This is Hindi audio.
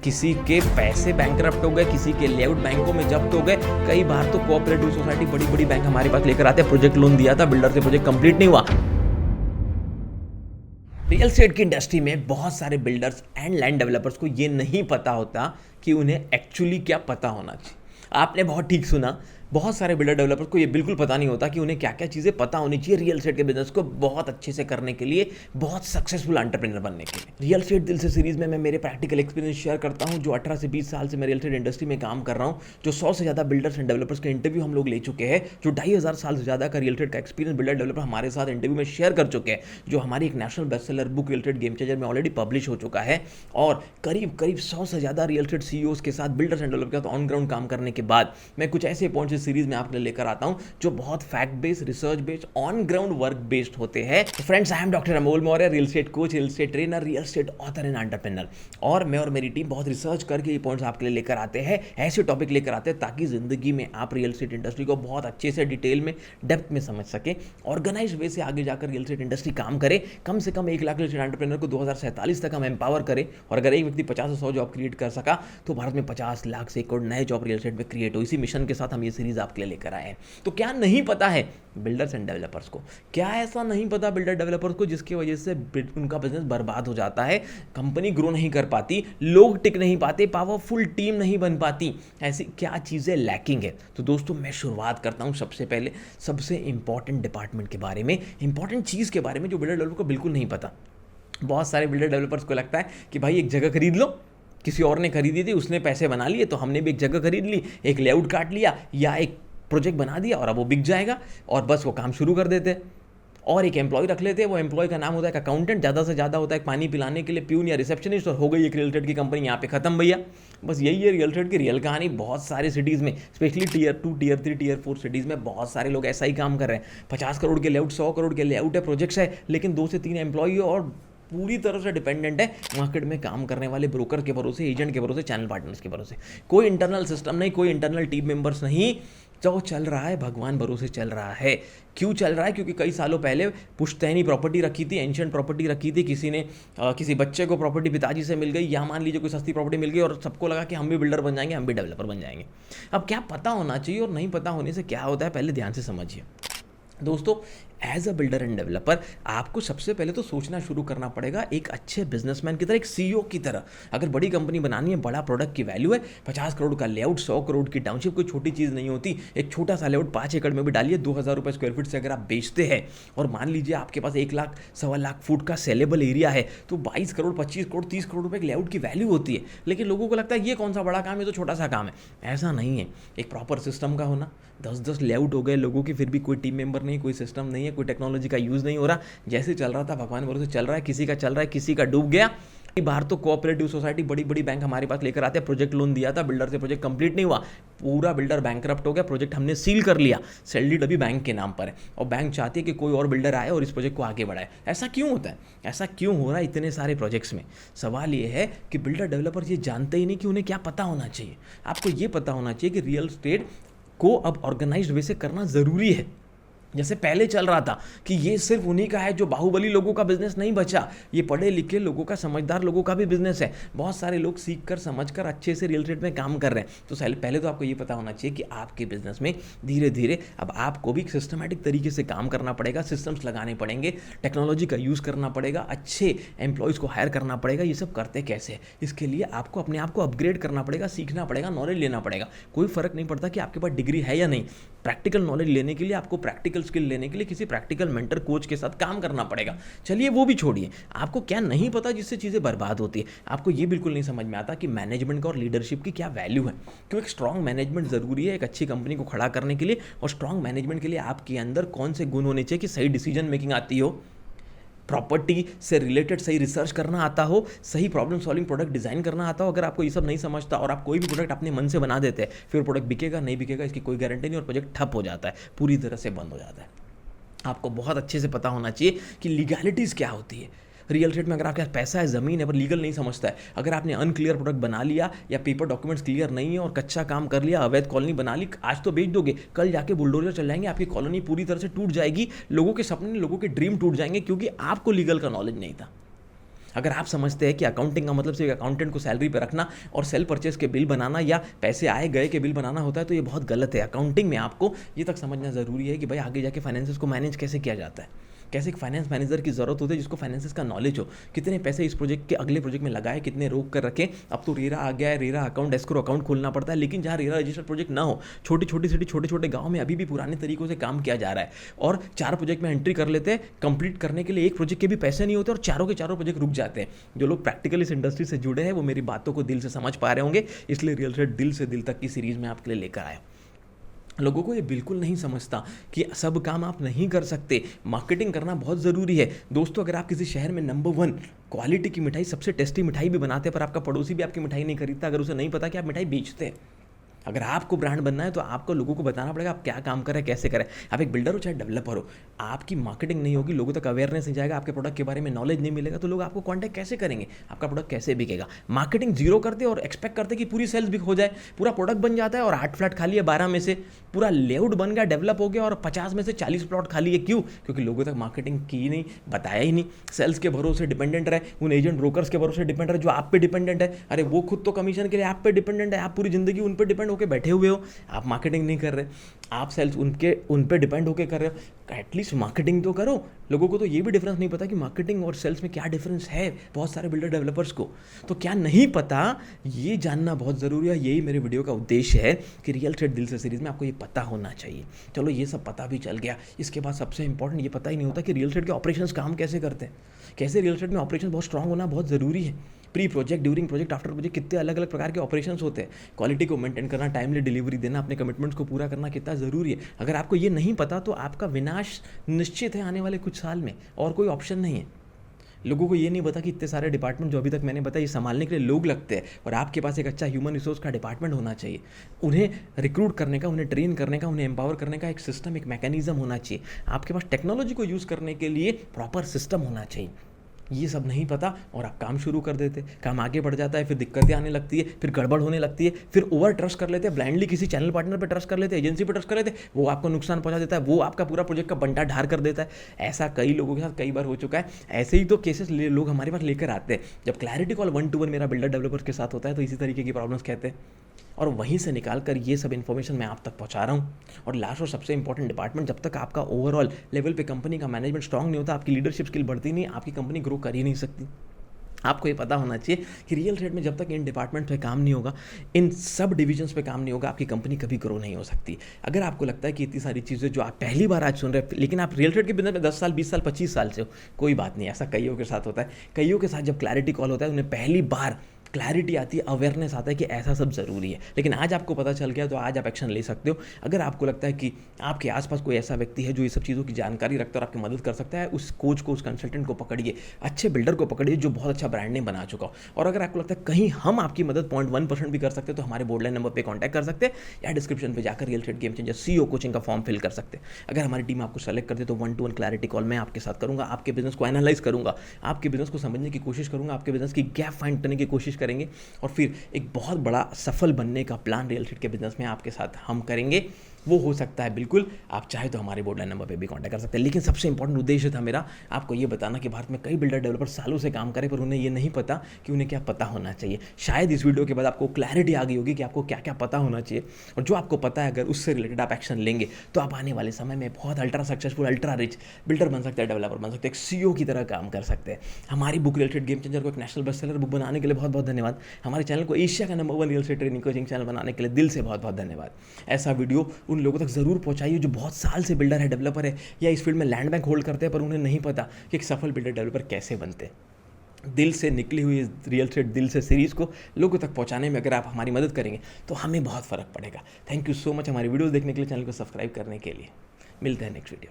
किसी के पैसे बैंकरप्ट हो गए, किसी के लेआउट बैंकों में जब्त हो गए। कई बार तो कोऑपरेटिव सोसाइटी बड़ी बड़ी बैंक हमारे पास लेकर आते हैं, प्रोजेक्ट लोन दिया था, बिल्डर से प्रोजेक्ट कंप्लीट नहीं हुआ। रियल एस्टेट की इंडस्ट्री में बहुत सारे बिल्डर्स एंड लैंड डेवलपर्स को ये नहीं पता होता कि उन्हें एक्चुअली क्या पता होना चाहिए। आपने बहुत ठीक सुना, बहुत सारे बिल्डर डेवलपर्स को ये बिल्कुल पता नहीं होता कि उन्हें क्या क्या चीज़ें पता होनी चाहिए रियल एस्टेट के बिजनेस को बहुत अच्छे से करने के लिए, बहुत सक्सेसफुल एंटरप्रेन्योर बनने के लिए। रियल एस्टेट दिल से सीरीज में मैं मेरे प्रैक्टिकल एक्सपीरियंस शेयर करता हूँ। जो 18 से 20 साल से मैं रियल एस्टेट इंडस्ट्री में काम कर रहा हूँ, जो 100 से ज़्यादा बिल्डर्स एंड डेवलपर्स के इंटरव्यू हम लोग ले चुके हैं, जो 2500 साल से ज़्यादा का रियल एस्टेट का एक्सपीरियंस बिल्डर डेवलपर हमारे साथ इंटरव्यू में शेयर कर चुके हैं, जो हमारी एक national bestseller book real estate game changer में ऑलरेडी पब्लिश हो चुका है। और करीब 100 से ज़्यादा रियल एस्टेट सीईओज के साथ, बिल्डर्स एंड डेवलपर के साथ ऑन ग्राउंड काम करने के बाद मैं कुछ ऐसे पॉइंट्स इस सीरीज में आपके लिए लेकर आता हूं जो बहुत fact based, research based, on ground work based होते हैं। Friends, I am doctor Amol Maurya, real estate coach, real estate trainer, real estate author and entrepreneur. और मैं और मेरी टीम बहुत रिसर्च करके ये पॉइंट्स आपके लिए लेकर आते हैं, ऐसे टॉपिक लेकर आते हैं ताकि जिंदगी में आप रियल एस्टेट इंडस्ट्री को बहुत अच्छे से डिटेल में, डेप्थ में समझ सके, ऑर्गेनाइज वे से आगे जाकर रियल एस्टेट इंडस्ट्री काम करे। कम से कम 1 लाख रियल एस्टेट एंटरप्रेन्योर को 2047 तक हम एम्पावर करें। और अगर एक व्यक्ति 50 से 100 जॉब क्रिएट कर सका तो भारत में 50 लाख से 1 करोड़ नए जॉब रियल एस्टेट में क्रिएट हो। इसी मिशन के साथ हम ये सीरीज आपके लिए लेकर आए हैं। तो क्या नहीं पता है बिल्डर्स एंड डेवलपर्स को? क्या ऐसा नहीं पता बिल्डर डेवलपर्स को जिसकी वजह से उनका बिजनेस बर्बाद हो जाता है, कंपनी ग्रो नहीं कर पाती, लोग टिक नहीं पाते, पावरफुल टीम नहीं बन पाती? ऐसी क्या चीज़ें लैकिंग है? तो दोस्तों, मैं शुरुआत करता हूं सबसे पहले सबसे इंपॉर्टेंट डिपार्टमेंट के बारे में, इंपॉर्टेंट चीज़ के बारे में जो बिल्डर डेवलपर को बिल्कुल नहीं पता। बहुत सारे बिल्डर डेवलपर्स को लगता है कि भाई एक जगह खरीद लो, किसी और ने खरीदी थी, उसने पैसे बना लिए तो हमने भी एक जगह खरीद ली, एक लेआउट काट लिया या एक प्रोजेक्ट बना दिया और अब वो बिक जाएगा और बस वो काम शुरू कर देते हैं। और एक एम्प्लॉय रख लेते हैं, वो एम्प्लॉय का नाम होता है अकाउंटेंट, ज़्यादा से ज़्यादा होता है पानी पिलाने के लिए प्यून या रिसेप्शनिस्ट, और हो गई एक रियल एस्टेट की कंपनी यहाँ पे खत्म भैया। बस यही है रियल एस्टेट की रियल कहानी। बहुत सारे सिटीज़ में, specially tier 2, tier 3, tier 4 cities में बहुत सारे लोग ऐसा ही काम कर रहे हैं। 50 करोड़ के लेआउट, 100 करोड़ के लेआउट है, प्रोजेक्ट्स है, लेकिन 2 से 3 एम्प्लॉय और पूरी तरह से डिपेंडेंट है मार्केट में काम करने वाले ब्रोकर के भरोसे, एजेंट के भरोसे, चैनल पार्टनर्स के भरोसे। कोई इंटरनल सिस्टम नहीं, कोई इंटरनल टीम मेंबर्स नहीं। जो चल रहा है भगवान भरोसे चल रहा है। क्यों चल रहा है? क्योंकि कई सालों पहले पुश्तैनी प्रॉपर्टी रखी थी, एंशिएंट प्रॉपर्टी रखी थी, किसी ने किसी बच्चे को प्रॉपर्टी पिताजी से मिल गई, या मान लीजिए कोई सस्ती प्रॉपर्टी मिल गई और सबको लगा कि हम भी बिल्डर बन जाएंगे, हम भी डेवलपर बन जाएंगे। अब क्या पता होना चाहिए और नहीं पता होने से क्या होता है, पहले ध्यान से समझिए। दोस्तों, as a builder and developer आपको सबसे पहले तो सोचना शुरू करना पड़ेगा एक अच्छे बिजनेसमैन की तरह, एक सीईओ की तरह। अगर बड़ी कंपनी बनानी है, बड़ा प्रोडक्ट की वैल्यू है, 50 करोड़ का लेआउट, 100 करोड़ की टाउनशिप कोई छोटी चीज़ नहीं होती। एक छोटा सा लेआउट 5 एकड़ में भी डालिए, 2000 रुपये स्क्वायर फीट से अगर आप बेचते हैं, और मान लीजिए आपके पास 1 लाख, 1.25 लाख फुट का सेलेबल एरिया है, तो 22 करोड़, 25 करोड़, 30 करोड़ रुपये लेआउट की वैल्यू होती है। लेकिन लोगों को लगता है ये कौन सा बड़ा काम है, तो छोटा सा काम है। ऐसा नहीं है। एक प्रॉपर सिस्टम का होना, 10-10 लेआउट हो गए लोगों की, फिर भी कोई टीम मेंबर नहीं, कोई सिस्टम नहीं है, कोई टेक्नोलॉजी का यूज़ नहीं हो रहा। जैसे चल रहा था भगवान भरोसे चल रहा है, किसी का चल रहा है, किसी का डूब गया। कई बार तो कोऑपरेटिव सोसाइटी बड़ी बड़ी बैंक हमारे पास लेकर आते हैं, प्रोजेक्ट लोन दिया था, बिल्डर से प्रोजेक्ट कंप्लीट नहीं हुआ, पूरा बिल्डर बैंकरप्ट हो गया, प्रोजेक्ट हमने सील कर लिया, सेल डीड अभी बैंक के नाम पर है, और बैंक चाहती है कि कोई और बिल्डर आए और इस प्रोजेक्ट को आगे बढ़ाए। ऐसा क्यों होता है? ऐसा क्यों हो रहा है इतने सारे प्रोजेक्ट्स में? सवाल ये है कि बिल्डर डेवलपर ये जानते ही नहीं कि उन्हें क्या पता होना चाहिए। आपको ये पता होना चाहिए कि रियल एस्टेट को अब ऑर्गेनाइज्ड वे से करना ज़रूरी है। जैसे पहले चल रहा था कि ये सिर्फ उन्हीं का है, जो बाहुबली लोगों का बिजनेस नहीं बचा, ये पढ़े लिखे लोगों का, समझदार लोगों का भी बिजनेस है। बहुत सारे लोग सीख कर, समझ कर अच्छे से रियल एस्टेट में काम कर रहे हैं। तो पहले तो आपको ये पता होना चाहिए कि आपके बिजनेस में धीरे धीरे अब आपको भी सिस्टमैटिक तरीके से काम करना पड़ेगा, सिस्टम्स लगाने पड़ेंगे, टेक्नोलॉजी का यूज़ करना पड़ेगा, अच्छे एम्प्लॉयज़ को हायर करना पड़ेगा। ये सब करते कैसे? इसके लिए आपको अपने आप को अपग्रेड करना पड़ेगा, सीखना पड़ेगा, नॉलेज लेना पड़ेगा। कोई फर्क नहीं पड़ता कि आपके पास डिग्री है या नहीं। प्रैक्टिकल नॉलेज लेने के लिए, आपको प्रैक्टिकल स्किल लेने के लिए किसी प्रैक्टिकल मेंटर, कोच के साथ काम करना पड़ेगा। चलिए वो भी छोड़िए, आपको क्या नहीं पता जिससे चीज़ें बर्बाद होती है? आपको ये बिल्कुल नहीं समझ में आता कि मैनेजमेंट का और लीडरशिप की क्या वैल्यू है। क्यों एक स्ट्रांग मैनेजमेंट ज़रूरी है एक अच्छी कंपनी को खड़ा करने के लिए, और स्ट्रांग मैनेजमेंट के लिए आपके अंदर कौन से गुण होने चाहिए कि सही डिसीजन मेकिंग आती हो, प्रॉपर्टी से रिलेटेड सही रिसर्च करना आता हो, सही प्रॉब्लम सॉल्विंग प्रोडक्ट डिज़ाइन करना आता हो। अगर आपको ये सब नहीं समझता और आप कोई भी प्रोडक्ट अपने मन से बना देते हैं, फिर प्रोडक्ट बिकेगा नहीं बिकेगा इसकी कोई गारंटी नहीं, और प्रोजेक्ट ठप हो जाता है, पूरी तरह से बंद हो जाता है। आपको बहुत अच्छे से पता होना चाहिए कि लीगैलिटीज़ क्या होती है। रियल एस्टेट में अगर आपके पास पैसा है, ज़मीन है, पर लीगल नहीं समझता है, अगर आपने अनक्लियर प्रोडक्ट बना लिया या पेपर डॉक्यूमेंट्स क्लियर नहीं है और कच्चा काम कर लिया, अवैध कॉलोनी बना ली, आज तो बेच दोगे, कल जाके बुलडोजर चल जाएंगे, आपकी कॉलोनी पूरी तरह से टूट जाएगी, लोगों के सपने, लोगों के ड्रीम टूट जाएंगे, क्योंकि आपको लीगल का नॉलेज नहीं था। अगर आप समझते हैं कि अकाउंटिंग का मतलब सिर्फ अकाउंटेंट को सैलरी पे रखना और सेल परचेज के बिल बनाना या पैसे आए गए के बिल बनाना होता है, तो ये बहुत गलत है। अकाउंटिंग में आपको ये तक समझना ज़रूरी है कि भाई आगे जाके फाइनेंसेस को मैनेज कैसे किया जाता है, कैसे एक फाइनेंस मैनेजर की ज़रूरत होती है जिसको फाइनेंसेस का नॉलेज हो, कितने पैसे इस प्रोजेक्ट के अगले प्रोजेक्ट में लगाए, कितने रोक कर रखें। अब तो रेरा आ गया है, रेरा अकाउंट एस्क्रो अकाउंट खोलना पड़ता है, लेकिन जहाँ रेरा रजिस्टर्ड प्रोजेक्ट ना हो, छोटी छोटी सिटी छोटे छोटे गाँव में अभी भी पुराने तरीकों से काम किया जा रहा है और 4 प्रोजेक्ट में एंट्री कर लेते हैं। कंप्लीट करने के लिए एक प्रोजेक्ट के भी पैसे नहीं होते और चारों के चारों प्रोजेक्ट रुक जाते हैं। जो लोग प्रैक्टिकली इस इंडस्ट्री से जुड़े हैं वो मेरी बातों को दिल से समझ पा रहे होंगे, इसलिए रियल एस्टेट दिल से दिल तक की सीरीज में आपके लिए लेकर आया। लोगों को ये बिल्कुल नहीं समझता कि सब काम आप नहीं कर सकते, मार्केटिंग करना बहुत ज़रूरी है। दोस्तों, अगर आप किसी शहर में नंबर 1 क्वालिटी की मिठाई, सबसे टेस्टी मिठाई भी बनाते हैं, पर आपका पड़ोसी भी आपकी मिठाई नहीं खरीदता, अगर उसे नहीं पता कि आप मिठाई बेचते हैं, अगर आपको ब्रांड बनना है तो आपको लोगों को बताना पड़ेगा आप क्या काम करें, कैसे करें। आप एक बिल्डर हो चाहे डेवलपर हो, आपकी मार्केटिंग नहीं होगी, लोगों तक अवेयरनेस नहीं जाएगा, आपके प्रोडक्ट के बारे में नॉलेज नहीं मिलेगा, तो लोग आपको कांटेक्ट कैसे करेंगे, आपका प्रोडक्ट कैसे बिकेगा। मार्केटिंग जीरो करते और एक्सपेक्ट करते कि पूरी सेल्स बिक हो जाए, पूरा प्रोडक्ट बन जाता है और 8 फ्लैट खाली है 12 में से, पूरा लेआउट बन गया, डेवलप हो गया और 50 में से 40 प्लॉट खाली है। क्यों? क्योंकि लोगों तक मार्केटिंग की नहीं, बताया ही नहीं। सेल्स के भरोसे डिपेंडेंट रहे, उन एजेंट ब्रोकर्स के भरोसे डिपेंड रहे जो आप पे डिपेंडेंट है। अरे वो खुद तो कमीशन के लिए आप पे डिपेंडेंट है, आप पूरी जिंदगी उन पे डिपेंड होकर बैठे हुए हो, आप मार्केटिंग नहीं कर रहे, आप सेल्स उन पे डिपेंड होकर कर रहे हो। एटलीस्ट मार्केटिंग तो करो। लोगों को तो ये भी डिफरेंस नहीं पता कि मार्केटिंग और सेल्स में क्या डिफरेंस है, बहुत सारे बिल्डर डेवलपर्स को तो क्या नहीं पता, ये जानना बहुत ज़रूरी है। यही मेरे वीडियो का उद्देश्य है कि रियल एस्टेट दिल से सीरीज़ में आपको ये पता होना चाहिए। चलो ये सब पता भी चल गया, इसके बाद सबसे इंपॉर्टेंट ये पता ही नहीं होता कि रियल एस्टेट के ऑपरेशंस काम कैसे करते हैं, कैसे रियल एस्टेट में ऑपरेशन बहुत स्ट्रांग होना बहुत ज़रूरी है। Pre project, during project, after project, कितने अलग अलग प्रकार के ऑपरेशंस होते हैं। क्वालिटी को मेंटेन करना, टाइमली डिलीवरी देना, अपने कमिटमेंट्स को पूरा करना कितना ज़रूरी है। अगर आपको ये नहीं पता तो आपका विनाश निश्चित है आने वाले कुछ साल में, और कोई ऑप्शन नहीं है। लोगों को ये नहीं पता कि इतने सारे डिपार्टमेंट जो अभी तक मैंने बताया ये संभालने के लिए लोग लगते हैं, और आपके पास एक अच्छा ह्यूमन रिसोर्स का डिपार्टमेंट होना चाहिए। उन्हें रिक्रूट करने का, उन्हें ट्रेन करने का, उन्हें एम्पावर करने का एक सिस्टम, एक मैकेनिज्म होना चाहिए। आपके पास टेक्नोलॉजी को यूज़ करने के लिए प्रॉपर सिस्टम होना चाहिए। ये सब नहीं पता और आप काम शुरू कर देते, काम आगे बढ़ जाता है, फिर दिक्कतें आने लगती है, फिर गड़बड़ होने लगती है, फिर ओवर ट्रस्ट कर लेते हैं, ब्लाइंडली किसी चैनल पार्टनर पे ट्रस्ट कर लेते हैं, एजेंसी पे ट्रस्ट कर लेते हैं, वो आपको नुकसान पहुंचा देता है, वो आपका पूरा प्रोजेक्ट का बंटा ढार कर देता है। ऐसा कई लोगों के साथ कई बार हो चुका है। ऐसे ही तो केसेस लोग हमारे पास लेकर आते हैं। जब क्लैरिटी कॉल 1-to-1 मेरा बिल्डर डेवलपर के साथ होता है तो इसी तरीके की प्रॉब्लम्स कहते हैं, और वहीं से निकाल कर ये सब इन्फॉर्मेशन मैं आप तक पहुंचा रहा हूँ। और लास्ट और सबसे इंपॉर्टेंट डिपार्टमेंट, जब तक आपका ओवरऑल लेवल पे कंपनी का मैनेजमेंट स्ट्रांग नहीं होता, आपकी लीडरशिप स्किल बढ़ती नहीं, आपकी कंपनी ग्रो कर ही नहीं सकती। आपको ये पता होना चाहिए कि रियल एस्टेट में जब तक इन डिपार्टमेंट पे काम नहीं होगा, इन सब डिविजन्स पे काम नहीं होगा, आपकी कंपनी कभी ग्रो नहीं हो सकती। अगर आपको लगता है कि इतनी सारी चीज़ें जो आप पहली बार आज सुन रहे हैं, लेकिन आप रियल एस्टेट के बिजनेस में 10 साल, 20 साल, 25 साल से हो, कोई बात नहीं, ऐसा कईयों के साथ होता है। कईयों के साथ जब क्लैरिटी कॉल होता है उन्हें पहली बार क्लैरिटी आती है, अवेयरनेस आता है कि ऐसा सब ज़रूरी है। लेकिन आज आपको पता चल गया तो आज आप एक्शन ले सकते हो। अगर आपको लगता है कि आपके आसपास कोई ऐसा व्यक्ति है जो ये सब चीज़ों की जानकारी रखता है और आपकी मदद कर सकता है, उस कोच को, उस कंसल्टेंट को पकड़िए, अच्छे बिल्डर को पकड़िए जो बहुत अच्छा ब्रांड नेम बना चुका हो। और अगर आपको लगता है कहीं हम आपकी मदद 0.1% भी कर सकते हैं तो हमारे बोर्डलाइन नंबर पर कॉन्टैक्ट कर सकते हैं, या डिस्क्रिप्शन पर जाकर real estate game changer CEO coaching का फॉर्म फिल कर सकते हैं। अगर हमारी टीम आपको सेलेक्ट करते तो 1-to-1 क्लैरिटी कॉल मैं आपके साथ करूँगा, आपके बिजनेस को एनालाइज करूँगा, आपके बिजनेस को समझने की कोशिश करूँगा, आपके बिजनेस की गैप फाइंड करने की कोशिश करेंगे, और फिर एक बहुत बड़ा सफल बनने का प्लान रियल एस्टेट के बिजनेस में आपके साथ हम करेंगे। वो हो सकता है बिल्कुल, आप चाहे तो हमारे बोर्डलाइन नंबर पे भी कांटेक्ट कर सकते हैं। लेकिन सबसे इंपॉर्टेंट उद्देश्य था मेरा आपको ये बताना कि भारत में कई बिल्डर डेवलपर सालों से काम करें पर उन्हें ये नहीं पता कि उन्हें क्या पता होना चाहिए। शायद इस वीडियो के बाद आपको क्लैरिटी आ गई होगी कि आपको क्या क्या पता होना चाहिए, और जो आपको पता है अगर उससे रिलेटेड आप एक्शन लेंगे तो आप आने वाले समय में बहुत ultra successful, ultra rich builder बन सकते हैं, डेवलपर बन सकते हैं, एक CEO की तरह काम कर सकते हैं। हमारी book real estate game changer को एक नेशनल बेस्ट सेलर बुक बनाने के लिए बहुत बहुत धन्यवाद। हमारे चैनल को एशिया का number 1 real estate training coaching channel बनाने के लिए दिल से बहुत बहुत धन्यवाद। ऐसा वीडियो उन लोगों तक जरूर चाहिए जो बहुत साल से बिल्डर है, डेवलपर है, या इस फील्ड में लैंड बैंक होल्ड करते हैं पर उन्हें नहीं पता कि एक सफल बिल्डर डेवलपर कैसे बनते हैं। दिल से निकली हुई रियल एस्टेट दिल से सीरीज़ को लोगों तक पहुंचाने में अगर आप हमारी मदद करेंगे तो हमें बहुत फ़र्क पड़ेगा। थैंक यू सो मच हमारी वीडियोस देखने के लिए, चैनल को सब्सक्राइब करने के लिए। मिलते हैं नेक्स्ट वीडियो।